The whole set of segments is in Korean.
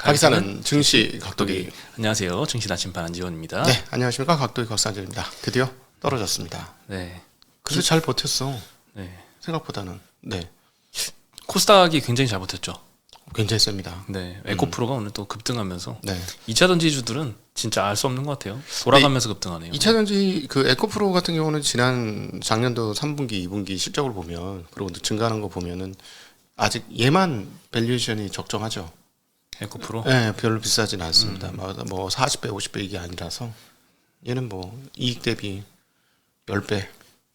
가기사는 증시 각도기. 안녕하세요. 증시 나침반 안지원입니다. 네, 안녕하십니까. 각도기 곽상진입니다. 드디어 떨어졌습니다. 네. 그래도 잘 버텼어. 네. 생각보다는. 네, 코스닥이 굉장히 잘 버텼죠. 굉장히 셉니다. 네. 에코프로가 오늘 또 급등하면서 네. 2차 전지주들은 진짜 알 수 없는 것 같아요. 돌아가면서 급등하네요. 2차 전지 그 에코프로 같은 경우는 작년도 3분기, 2분기 실적을 보면 그리고 증가하는 거 보면은 아직 얘만 밸류에이션이 적정하죠. 에코프로? 네, 별로 비싸진 않습니다. 뭐 40배, 50배 이게 아니라서 얘는 뭐 이익 대비 10배.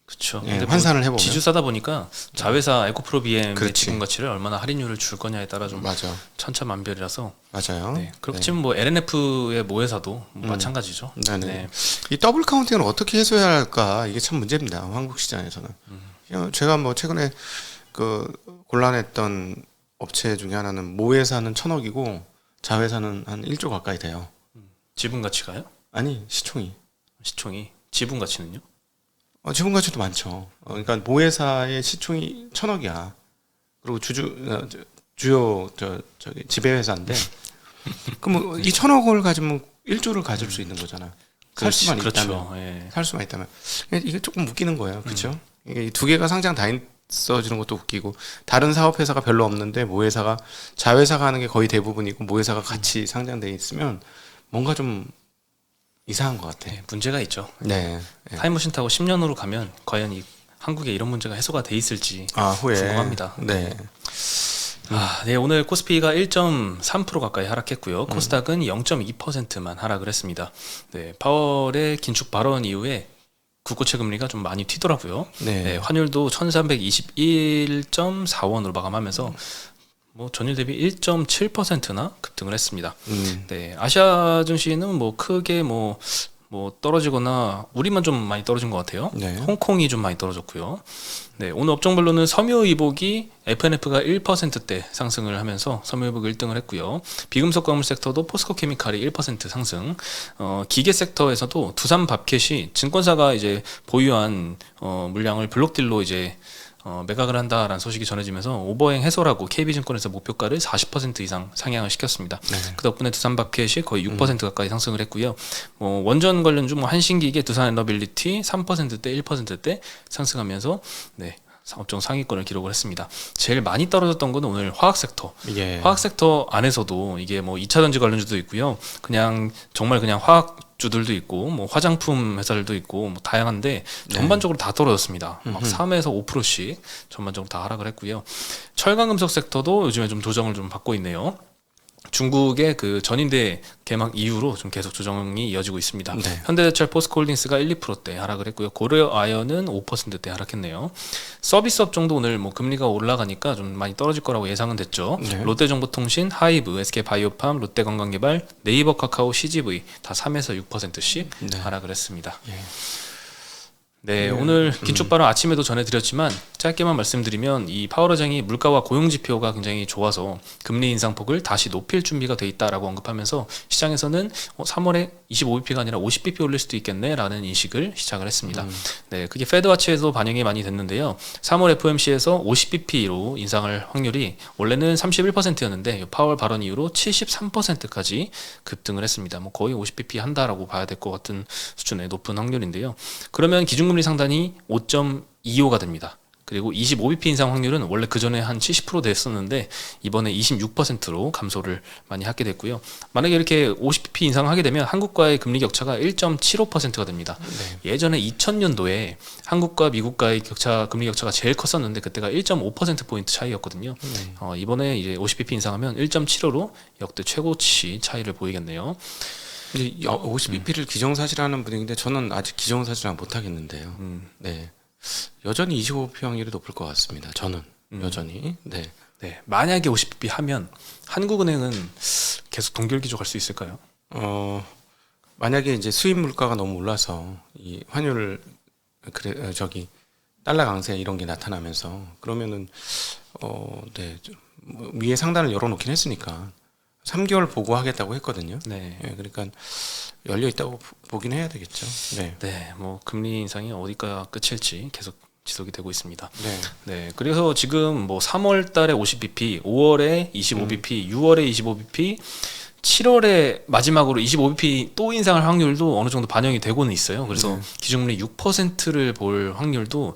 그렇죠. 예, 환산을 해보면 지주 싸다 보니까 자회사 에코프로 BM의 그렇지. 지분 가치를 얼마나 할인율을 줄 거냐에 따라 좀 맞아. 천차만별이라서. 맞아요. 네. 그렇고 네. 지금 뭐 LNF의 모회사도 마찬가지죠. 네네. 네. 이 더블 카운팅을 어떻게 해소해야 할까 이게 참 문제입니다. 한국 시장에서는. 제가 뭐 최근에 그 곤란했던 업체 중에 하나는 모회사는 1,000억이고 자회사는 한 1조 가까이 돼요. 지분 가치가요? 아니 시총이. 시총이. 지분 가치는요? 지분 가치도 많죠. 그러니까 모회사의 시총이 1,000억이야. 그리고 주요 저기 지배회사인데 그럼 이 1,000억을 가지면 1조를 가질 수 있는 거잖아. 살 수만 그렇죠. 있다면. 예. 살 수만 있다면. 이게 조금 웃기는 거예요. 그렇죠? 이게 두 개가 상장 다 있어지는 것도 웃기고 다른 사업 회사가 별로 없는데 모회사가 자회사가 하는 게 거의 대부분이고 모회사가 같이 상장돼 있으면 뭔가 좀 이상한 것 같아. 네, 문제가 있죠. 네. 네. 타임머신 타고 10년으로 가면 과연 이 한국에 이런 문제가 해소가 돼 있을지 후에. 궁금합니다. 네. 네, 오늘 코스피가 1.3% 가까이 하락했고요. 코스닥은 0.2%만 하락을 했습니다. 네, 파월의 긴축 발언 이후에 국고채 금리가 좀 많이 튀더라고요. 네. 네, 환율도 1,321.4원으로 마감하면서 뭐 전일 대비 1.7%나 급등을 했습니다. 네, 아시아 증시는 뭐 크게 뭐 떨어지거나 우리만 좀 많이 떨어진 것 같아요. 네. 홍콩이 좀 많이 떨어졌고요. 네, 오늘 업종별로는 섬유의복이 FNF가 1%대 상승을 하면서 섬유의복 1등을 했고요. 비금속 광물 섹터도 포스코 케미칼이 1% 상승. 기계 섹터에서도 두산밥켓이 증권사가 이제 보유한 물량을 블록딜로 이제 매각을 한다라는 소식이 전해지면서 오버행 해소라고 KB증권에서 목표가를 40% 이상 상향을 시켰습니다. 네. 그 덕분에 두산밥켓이 거의 6% 가까이 상승을 했고요. 원전 관련주 한신기계, 두산에너빌리티 3%대, 1%대 상승하면서 네. 업종 상위권을 기록을 했습니다. 제일 많이 떨어졌던 거는 오늘 화학 섹터. 예. 화학 섹터 안에서도 이게 뭐 2차 전지 관련주도 있고요. 정말 그냥 화학주들도 있고 뭐 화장품 회사들도 있고 뭐 다양한데 전반적으로 다 떨어졌습니다. 막 3에서 5%씩 전반적으로 다 하락을 했고요. 철강금속 섹터도 요즘에 좀 조정을 좀 받고 있네요. 중국의 그 전인대 개막 이후로 좀 계속 조정이 이어지고 있습니다. 네. 현대제철, 포스코홀딩스가 1, 2%대 하락을 했고요. 고려아연은 5%대 하락했네요. 서비스 업종도 오늘 뭐 금리가 올라가니까 좀 많이 떨어질 거라고 예상은 됐죠. 네. 롯데정보통신, 하이브, SK바이오팜, 롯데관광개발, 네이버 카카오, CGV 다 3에서 6%씩 네. 하락을 했습니다. 예. 네, 오늘 긴축 발언 아침에도 전해드렸지만 짧게만 말씀드리면 이 파월 의장이 물가와 고용 지표가 굉장히 좋아서 금리 인상폭을 다시 높일 준비가 돼 있다라고 언급하면서 시장에서는 3월에 25bp가 아니라 50bp 올릴 수도 있겠네라는 인식을 시작을 했습니다. 네, 그게 페드와치에서 반영이 많이 됐는데요. 3월 FOMC에서 50bp로 인상할 확률이 원래는 31%였는데 파월 발언 이후로 73%까지 급등을 했습니다. 뭐 거의 50bp 한다라고 봐야 될 것 같은 수준의 높은 확률인데요. 그러면 기준금리 상단이 5.25가 됩니다. 그리고 25bp 인상 확률은 원래 그 전에 한 70% 됐었는데 이번에 26%로 감소를 많이 하게 됐고요. 만약에 이렇게 50bp 인상하게 되면 한국과의 금리 격차가 1.75%가 됩니다. 네. 예전에 2000년도에 한국과 미국과의 금리 격차가 제일 컸었는데 그때가 1.5%포인트 차이였거든요. 이번에 이제 50bp 인상하면 1.75로 역대 최고치 차이를 보이겠네요. 근데 50bp를 기정사실하는 분위기인데 저는 아직 기정사실화 못 하겠는데요. 네. 여전히 25bp 확률이 높을 것 같습니다. 저는 여전히. 네. 네. 만약에 50bp 하면 한국은행은 계속 동결기조 갈 수 있을까요? 만약에 이제 수입 물가가 너무 올라서 이 환율 달러 강세 이런 게 나타나면서 그러면은 네. 위에 상단을 열어놓긴 했으니까 3개월 보고 하겠다고 했거든요. 네. 네, 그러니까 열려 있다고 보긴 해야 되겠죠. 네. 네, 뭐 금리 인상이 어디가 끝일지 계속 지속이 되고 있습니다. 네. 네, 그래서 지금 뭐 3월 달에 50bp, 5월에 25bp, 6월에 25bp, 7월에 마지막으로 25bp 또 인상할 확률도 어느 정도 반영이 되고는 있어요. 그래서 네. 기준금리 6%를 볼 확률도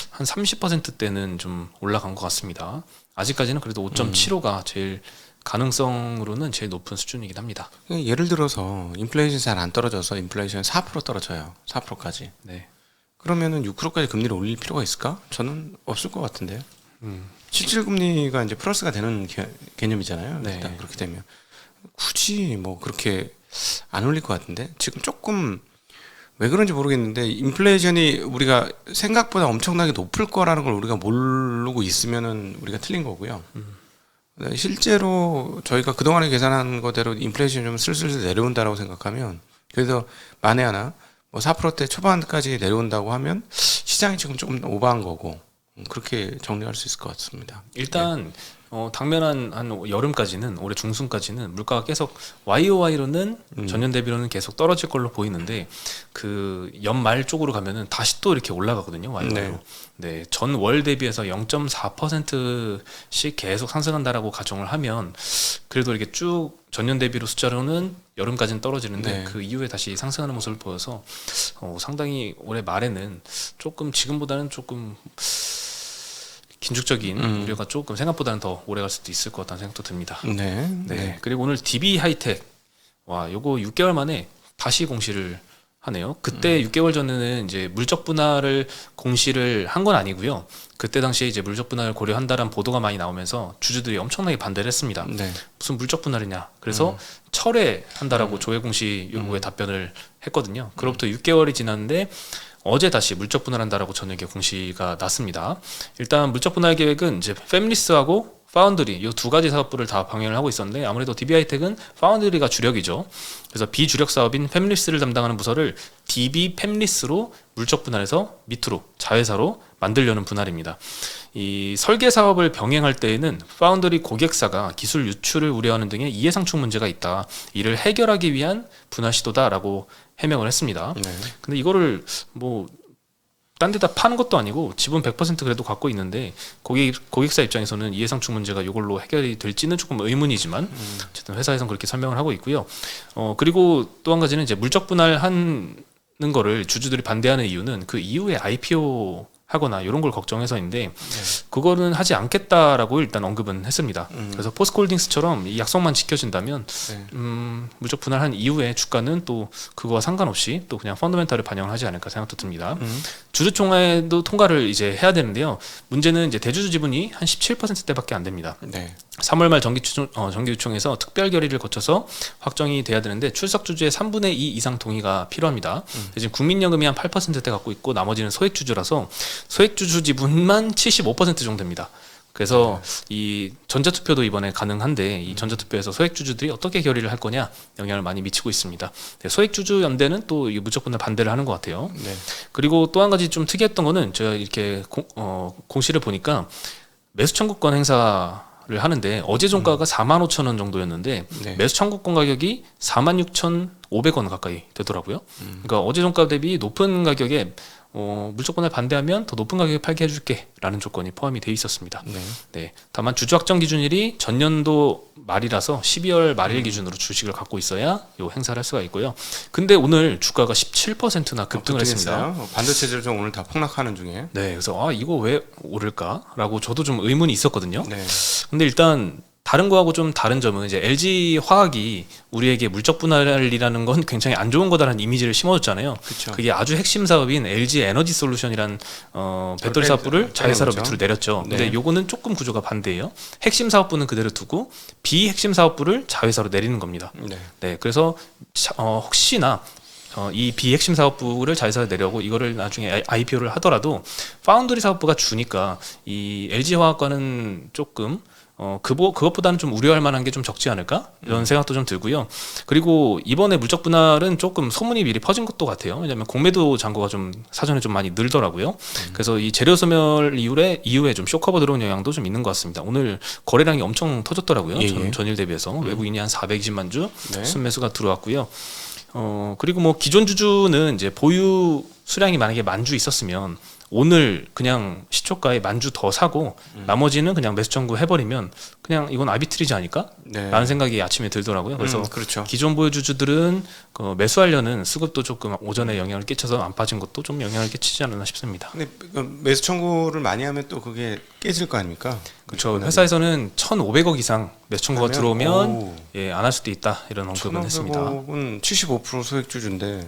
한 30%대는 좀 올라간 것 같습니다. 아직까지는 그래도 5.75가 제일 가능성으로는 제일 높은 수준이긴 합니다. 예를 들어서 인플레이션이 잘 안 떨어져서 인플레이션이 4% 떨어져요. 4%까지. 네. 그러면은 6%까지 금리를 올릴 필요가 있을까? 저는 없을 것 같은데요. 실질 금리가 이제 플러스가 되는 개념이잖아요. 네. 일단 그렇게 되면 굳이 뭐 그렇게 안 올릴 것 같은데 지금 조금 왜 그런지 모르겠는데 인플레이션이 우리가 생각보다 엄청나게 높을 거라는 걸 우리가 모르고 있으면은 우리가 틀린 거고요. 네, 실제로 저희가 그동안에 계산한 거대로 인플레이션이 좀 슬슬 내려온다라고 생각하면 그래서 만에 하나 뭐 4%대 초반까지 내려온다고 하면 시장이 지금 조금 오버한 거고 그렇게 정리할 수 있을 것 같습니다. 일단 당면한 한 여름까지는 올해 중순까지는 물가가 계속 YOY로는 전년 대비로는 계속 떨어질 걸로 보이는데 그 연말 쪽으로 가면은 다시 또 이렇게 올라가거든요. YOY로. 네, 전 월 대비해서 0.4%씩 계속 상승한다라고 가정을 하면 그래도 이렇게 쭉 전년 대비로 숫자로는 여름까지는 떨어지는데 네. 그 이후에 다시 상승하는 모습을 보여서 상당히 올해 말에는 조금 지금보다는 조금 긴축적인 우려가 조금 생각보다는 더 오래 갈 수도 있을 것 같다는 생각도 듭니다. 네. 네. 그리고 오늘 DB 하이텍 와 요거 6개월 만에 다시 공시를 하네요. 그때 6개월 전에는 이제 물적 분할을 공시를 한 건 아니고요. 그때 당시에 이제 물적 분할을 고려한다라는 보도가 많이 나오면서 주주들이 엄청나게 반대를 했습니다. 네. 무슨 물적 분할이냐. 그래서 철회한다라고 조회 공시 요구에 답변을 했거든요. 그로부터 6개월이 지났는데 어제 다시 물적 분할한다라고 저녁에 공시가 났습니다. 일단 물적 분할 계획은 이제 패밀리스하고 파운드리 이 두 가지 사업부를 다 병행을 하고 있었는데 아무래도 DB하이텍은 파운드리가 주력이죠. 그래서 비주력 사업인 패밀리스를 담당하는 부서를 DB 패밀리스로 물적 분할해서 밑으로 자회사로 만들려는 분할입니다. 이 설계 사업을 병행할 때에는 파운드리 고객사가 기술 유출을 우려하는 등의 이해상충 문제가 있다. 이를 해결하기 위한 분할 시도다라고 해명을 했습니다. 네. 근데 이거를 뭐 딴 데다 파는 것도 아니고 지분 100% 그래도 갖고 있는데 고객사 입장에서는 이해상충 문제가 이걸로 해결이 될지는 조금 의문이지만 어쨌든 회사에서는 그렇게 설명을 하고 있고요. 그리고 또 한 가지는 이제 물적 분할하는 거를 주주들이 반대하는 이유는 그 이후에 IPO 하거나 이런 걸 걱정해서인데 그거는 하지 않겠다라고 일단 언급은 했습니다. 그래서 포스코홀딩스처럼 이 약속만 지켜진다면 물적 분할한 이후에 주가는 또 그거와 상관없이 또 그냥 펀더멘탈을 반영을 하지 않을까 생각도 듭니다. 주주총회도 통과를 이제 해야 되는데요. 문제는 이제 대주주 지분이 한 17%대밖에 안 됩니다. 네. 3월 말 정기주총에서 특별 결의를 거쳐서 확정이 돼야 되는데 출석 주주의 3분의 2 이상 동의가 필요합니다. 지금 국민연금이 한 8%대 갖고 있고 나머지는 소액주주라서 소액주주 지분만 75% 정도 됩니다. 그래서 이 전자투표도 이번에 가능한데 이 전자투표에서 소액주주들이 어떻게 결의를 할 거냐 영향을 많이 미치고 있습니다. 네, 소액주주 연대는 또 이 물적 분할 반대를 하는 것 같아요. 네. 그리고 또 한 가지 좀 특이했던 거는 제가 이렇게 공시를 보니까 매수 청구권 행사를 하는데 어제 종가가 45,000원 정도였는데 네. 매수 청구권 가격이 46,500원 가까이 되더라고요. 그러니까 어제 종가 대비 높은 가격에 물적 분할 반대하면 더 높은 가격에 팔게 해줄게 라는 조건이 포함이 돼 있었습니다. 네. 네. 다만 주주 확정 기준일이 전년도 말이라서 12월 말일 기준으로 주식을 갖고 있어야 요 행사를 할 수가 있고요. 근데 오늘 주가가 17%나 급등을 했습니다. 반도체들 좀 오늘 다 폭락하는 중에. 네, 그래서 이거 왜 오를까라고 저도 좀 의문이 있었거든요. 네. 근데 일단 다른 거하고 좀 다른 점은 이제 LG 화학이 우리에게 물적 분할이라는 건 굉장히 안 좋은 거다라는 이미지를 심어줬잖아요. 그쵸. 그게 아주 핵심 사업인 LG 에너지 솔루션이란 배터리 사업부를 자회사로 거죠. 밑으로 내렸죠. 네. 근데 요거는 조금 구조가 반대예요. 핵심 사업부는 그대로 두고 비핵심 사업부를 자회사로 내리는 겁니다. 네. 네, 그래서 혹시나 이 비핵심 사업부를 자회사에 내려고 이거를 나중에 IPO를 하더라도 파운드리 사업부가 주니까 이 LG화학과는 조금 그것보다는 좀 우려할 만한 게 좀 적지 않을까 이런 생각도 좀 들고요. 그리고 이번에 물적 분할은 조금 소문이 미리 퍼진 것도 같아요. 왜냐하면 공매도 잔고가 좀 사전에 좀 많이 늘더라고요. 그래서 이 재료 소멸 이후에 좀 쇼커버 들어온 영향도 좀 있는 것 같습니다. 오늘 거래량이 엄청 터졌더라고요. 예. 전일 대비해서 외국인이 한 420만 주 네. 순매수가 들어왔고요. 그리고 뭐 기존 주주는 이제 보유 수량이 만약에 만주 있었으면 오늘 그냥 시초가에 만주 더 사고 나머지는 그냥 매수 청구 해버리면 그냥 이건 아비트리지 아닐까? 네. 라는 생각이 아침에 들더라고요. 그래서 그렇죠. 기존 보유주주들은 그 매수하려는 수급도 조금 오전에 영향을 끼쳐서 안 빠진 것도 좀 영향을 끼치지 않았나 싶습니다. 근데 매수 청구를 많이 하면 또 그게 깨질 거 아닙니까? 그렇죠. 회사에서는 1,500억 이상 매수 청구가 들어오면 예, 안 할 수도 있다 이런 언급은 했습니다. 1,500억은 75% 소액주주인데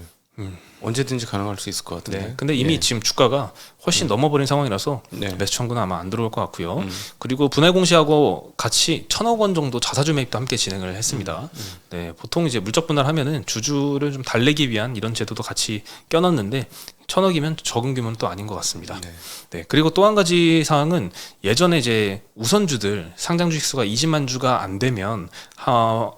언제든지 가능할 수 있을 것 같은데. 네. 근데 이미 지금 주가가 훨씬 넘어버린 상황이라서 네. 매수 청구는 아마 안 들어올 것 같고요. 그리고 분할 공시하고 같이 1,000억 원 정도 자사주 매입도 함께 진행을 했습니다. 네, 보통 이제 물적 분할하면은 주주를 좀 달래기 위한 이런 제도도 같이 껴넣는데 1,000억이면 적은 규모는 또 아닌 것 같습니다. 네. 네, 그리고 또 한 가지 사항은 예전에 이제 우선주들 상장 주식 수가 20만 주가 안 되면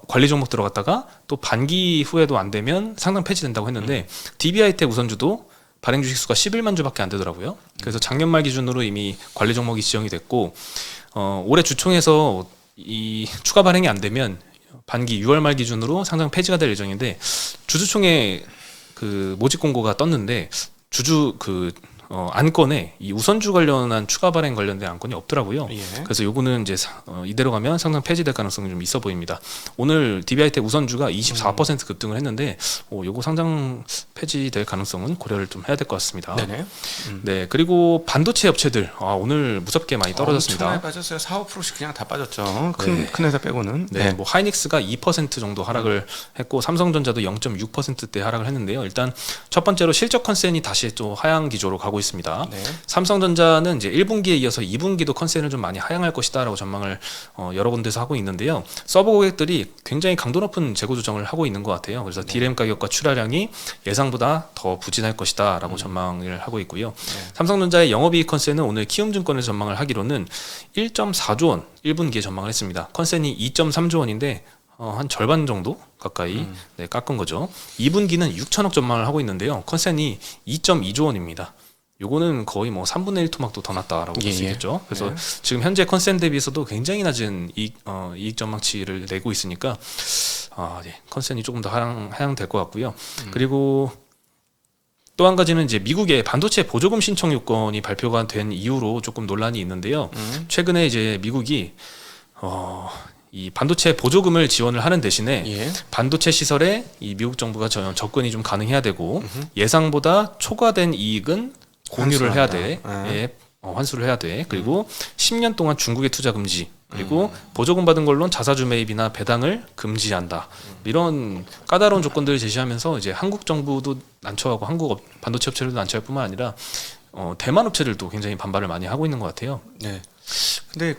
관리 종목 들어갔다가 또 반기 후에도 안 되면 상장 폐지된다고 했는데 DB하이텍 우선주도 발행 주식 수가 11만 주밖에 안 되더라고요. 그래서 작년 말 기준으로 이미 관리 종목이 지정이 됐고 올해 주총에서 이 추가 발행이 안 되면 반기 6월 말 기준으로 상장 폐지가 될 예정인데 주주총회 그 모집 공고가 떴는데 주주 그 안건에 이 우선주 관련한 추가 발행 관련된 안건이 없더라고요. 예. 그래서 요거는 이제 이대로 가면 상장 폐지될 가능성이 좀 있어 보입니다. 오늘 DB하이텍 우선주가 24% 급등을 했는데 요거 상장 폐지될 가능성은 고려를 좀 해야 될 것 같습니다. 네네. 네, 그리고 반도체 업체들 오늘 무섭게 많이 떨어졌습니다. 엄청나게 빠졌어요. 4~5%씩 그냥 다 빠졌죠. 큰 회사 빼고는. 네, 뭐 하이닉스가 2% 정도 하락을 했고 삼성전자도 0.6%대 하락을 했는데요. 일단 첫 번째로 실적 컨센이 다시 또 하향 기조로 가고 있습니다. 네. 삼성전자는 이제 1분기에 이어서 2분기도 컨센을 좀 많이 하향할 것이다라고 전망을 여러 군데서 하고 있는데요. 서버 고객들이 굉장히 강도 높은 재고 조정을 하고 있는 것 같아요. 그래서 디램 가격과 출하량이 예상보다 더 부진할 것이다라고 전망을 하고 있고요. 삼성전자의 영업이익 컨센은 오늘 키움증권에서 전망을 하기로는 1.4조 원 1분기에 전망을 했습니다. 컨센이 2.3조 원인데 한 절반 정도 가까이 네, 깎은 거죠. 2분기는 6천억 전망을 하고 있는데요. 컨센이 2.2조 원입니다. 요거는 거의 뭐 3분의 1 토막도 더 났다라고 볼 수 있겠죠. 그래서 지금 현재 컨센 대비해서도 굉장히 낮은 이익 전망치를 내고 있으니까 예, 컨센이 조금 더 하향될 것 같고요. 그리고 또 한 가지는 이제 미국의 반도체 보조금 신청 요건이 발표가 된 이후로 조금 논란이 있는데요. 최근에 이제 미국이 이 반도체 보조금을 지원을 하는 대신에 반도체 시설에 이 미국 정부가 접근이 좀 가능해야 되고 예상보다 초과된 이익은 공유를 해야 돼. 예, 환수를 해야 돼. 그리고 10년 동안 중국의 투자 금지. 그리고 보조금 받은 걸로는 자사주 매입이나 배당을 금지한다. 이런 까다로운 조건들을 제시하면서 이제 한국 정부도 난처하고 한국 반도체 업체들도 난처할 뿐만 아니라 대만 업체들도 굉장히 반발을 많이 하고 있는 것 같아요. 네. 근데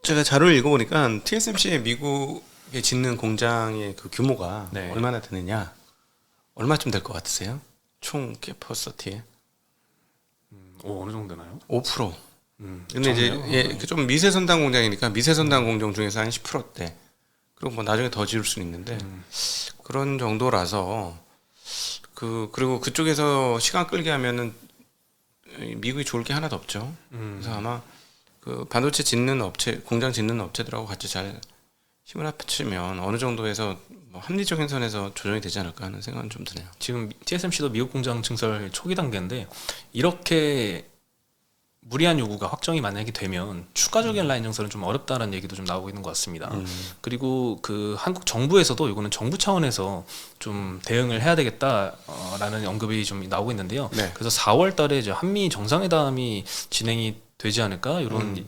제가 자료를 읽어보니까 TSMC의 미국에 짓는 공장의 그 규모가 얼마나 되느냐, 얼마쯤 될 것 같으세요? 총 캐퍼시티에? 어느 정도 되나요? 5%. 근데 이제 좀 미세선단 공장이니까 미세선단 공정 중에서 한 10%대. 그리고 뭐 나중에 더 지을 수는 있는데 그런 정도라서 그리고 그쪽에서 시간 끌게 하면은 미국이 좋을 게 하나도 없죠. 그래서 아마 그 반도체 짓는 업체, 공장 짓는 업체들하고 같이 잘 힘을 합치면 어느 정도에서 뭐 합리적인 선에서 조정이 되지 않을까 하는 생각은 좀 드네요. 지금 TSMC도 미국 공장 증설 초기 단계인데 이렇게 무리한 요구가 확정이 만약에 되면 추가적인 라인 증설은 좀 어렵다라는 얘기도 좀 나오고 있는 것 같습니다. 그리고 그 한국 정부에서도 이거는 정부 차원에서 좀 대응을 해야 되겠다라는 언급이 좀 나오고 있는데요. 그래서 4월달에 이제 한미 정상회담이 진행이 되지 않을까 이런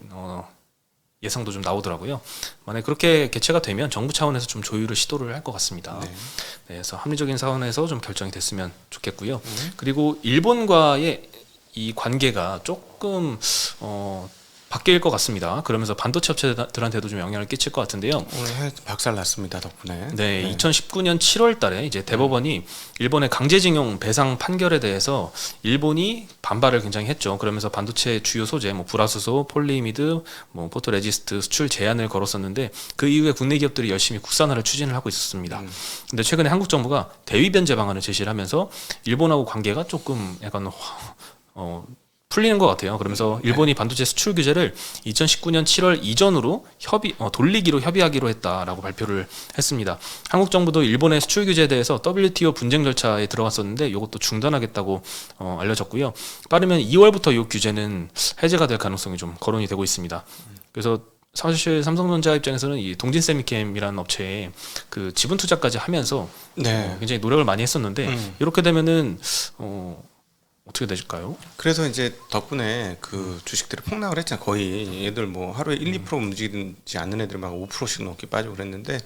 예상도 좀 나오더라고요. 만약 그렇게 개최가 되면 정부 차원에서 좀 조율을 시도를 할 것 같습니다. 네, 그래서 합리적인 사원에서 좀 결정이 됐으면 좋겠고요. 그리고 일본과의 이 관계가 조금 바뀔 것 같습니다. 그러면서 반도체 업체들한테도 좀 영향을 끼칠 것 같은데요. 오늘 박살 났습니다 덕분에. 네, 2019년 7월달에 이제 대법원이 일본의 강제징용 배상 판결에 대해서 일본이 반발을 굉장히 했죠. 그러면서 반도체 주요 소재, 뭐 불화수소, 폴리이미드, 뭐 포토레지스트 수출 제한을 걸었었는데 그 이후에 국내 기업들이 열심히 국산화를 추진을 하고 있었습니다. 근데 최근에 한국 정부가 대위 변제 방안을 제시를 하면서 일본하고 관계가 조금 약간 풀리는 것 같아요. 그러면서 일본이 반도체 수출 규제를 2019년 7월 이전으로 돌리기로 협의하기로 했다라고 발표를 했습니다. 한국 정부도 일본의 수출 규제에 대해서 WTO 분쟁 절차에 들어갔었는데 이것도 중단하겠다고 알려졌고요. 빠르면 2월부터 이 규제는 해제가 될 가능성이 좀 거론이 되고 있습니다. 그래서 사실 삼성전자 입장에서는 이 동진세미캠이라는 업체에 그 지분 투자까지 하면서 굉장히 노력을 많이 했었는데 이렇게 되면은 어떻게 되실까요? 그래서 이제 덕분에 그 주식들이 폭락을 했잖아. 거의 얘들 뭐 하루에 1, 2% 움직이지 않는 애들 막 5%씩 넘게 빠지고 그랬는데,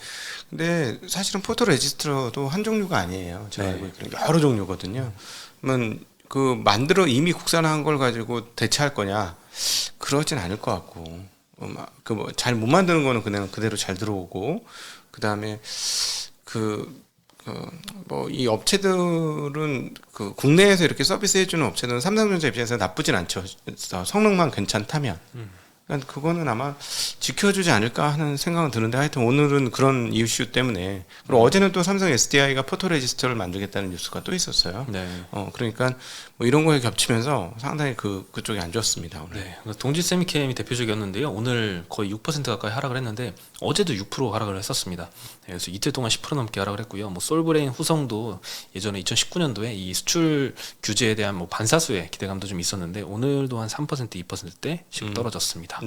근데 사실은 포토 레지스터도 한 종류가 아니에요. 제가 알고 있기로는 여러 종류거든요. 그러면 그 만들어 이미 국산화한 걸 가지고 대체할 거냐? 그러진 않을 것 같고, 그 뭐 잘 못 만드는 거는 그냥 그대로 잘 들어오고, 그 다음에 뭐 이 업체들은 그 국내에서 이렇게 서비스 해주는 업체들은 삼성전자 입장에서 나쁘진 않죠. 성능만 괜찮다면. 그러니까 그거는 아마 지켜주지 않을까 하는 생각은 드는데, 하여튼 오늘은 그런 이슈 때문에. 그리고 어제는 또 삼성 SDI가 포토레지스터를 만들겠다는 뉴스가 또 있었어요. 그러니까 뭐 이런 거에 겹치면서 상당히 그쪽이 안 좋았습니다. 오늘. 네, 동진세미캠이 대표적이었는데요. 오늘 거의 6% 가까이 하락을 했는데 어제도 6% 하락을 했었습니다. 그래서 이틀 동안 10% 넘게 하락을 했고요. 뭐 솔브레인 후성도 예전에 2019년도에 이 수출 규제에 대한 뭐 반사수의 기대감도 좀 있었는데 오늘도 한 3% 2%대씩 떨어졌습니다.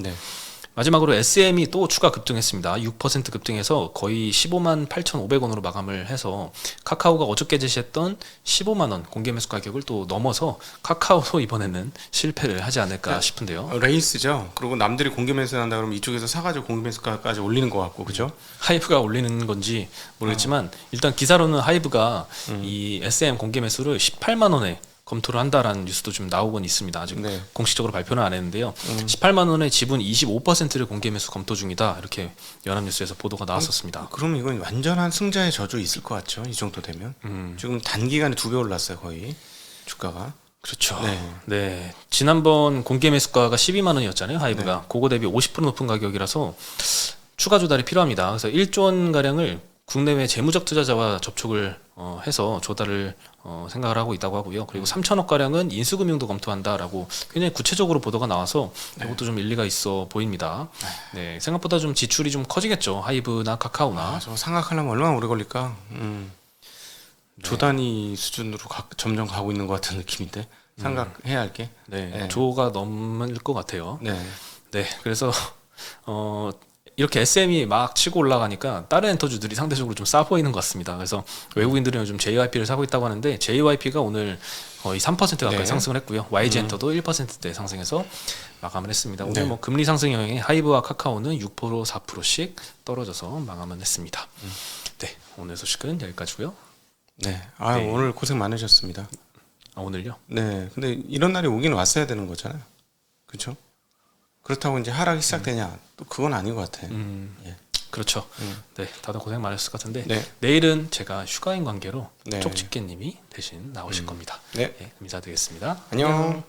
마지막으로 SM이 또 추가 급등했습니다. 6% 급등해서 거의 15만 8,500원으로 마감을 해서 카카오가 어저께 제시했던 15만 원 공개 매수 가격을 또 넘어서 카카오도 이번에는 실패를 하지 않을까 싶은데요. 레이스죠. 그리고 남들이 공개 매수한다 그러면 이쪽에서 사가지고 공개 매수가까지 올리는 것 같고, 그죠? 하이브가 올리는 건지 모르겠지만 일단 기사로는 하이브가 이 SM 공개 매수를 18만 원에 검토를 한다라는 뉴스도 좀 나오곤 있습니다. 아직 공식적으로 발표는 안 했는데요. 18만 원의 지분 25%를 공개 매수 검토 중이다. 이렇게 연합뉴스에서 보도가 나왔었습니다. 그럼 이건 완전한 승자의 저주 있을 것 같죠. 이 정도 되면. 지금 단기간에 2배 올랐어요, 거의 주가가. 그렇죠. 네. 지난번 공개 매수가가 12만 원이었잖아요. 하이브가. 그거 대비 50% 높은 가격이라서 추가 조달이 필요합니다. 그래서 1조 원 가량을 국내외 재무적 투자자와 접촉을 해서 조달을 생각을 하고 있다고 하고요. 그리고 3천억 가량은 인수금융도 검토한다라고 굉장히 구체적으로 보도가 나와서 이것도 좀 일리가 있어 보입니다. 네, 생각보다 좀 지출이 좀 커지겠죠. 하이브나 카카오나. 저 생각하려면 얼마나 오래 걸릴까? 조 단위 수준으로 점점 가고 있는 것 같은 느낌인데 생각해야 할 게. 조가 넘을 것 같아요. 네. 그래서 이렇게 SM이 막 치고 올라가니까 다른 엔터주들이 상대적으로 좀 싸 보이는 것 같습니다. 그래서 외국인들은 요즘 JYP를 사고 있다고 하는데 JYP가 오늘 거의 3% 가까이 상승을 했고요. YG엔터도 1%대 상승해서 마감을 했습니다. 오늘 뭐 금리 상승 영향에 하이브와 카카오는 6% 4%씩 떨어져서 마감을 했습니다. 네, 오늘 소식은 여기까지고요. 오늘 고생 많으셨습니다. 오늘요? 네, 근데 이런 날이 오긴 왔어야 되는 거잖아요. 그렇죠? 그렇다고 이제 하락이 시작되냐? 또 그건 아닌 것 같아요. 그렇죠. 네, 다들 고생 많으셨을 것 같은데 내일은 제가 휴가인 관계로 쪽집게님이 대신 나오실 겁니다. 네, 인사드리겠습니다. 안녕.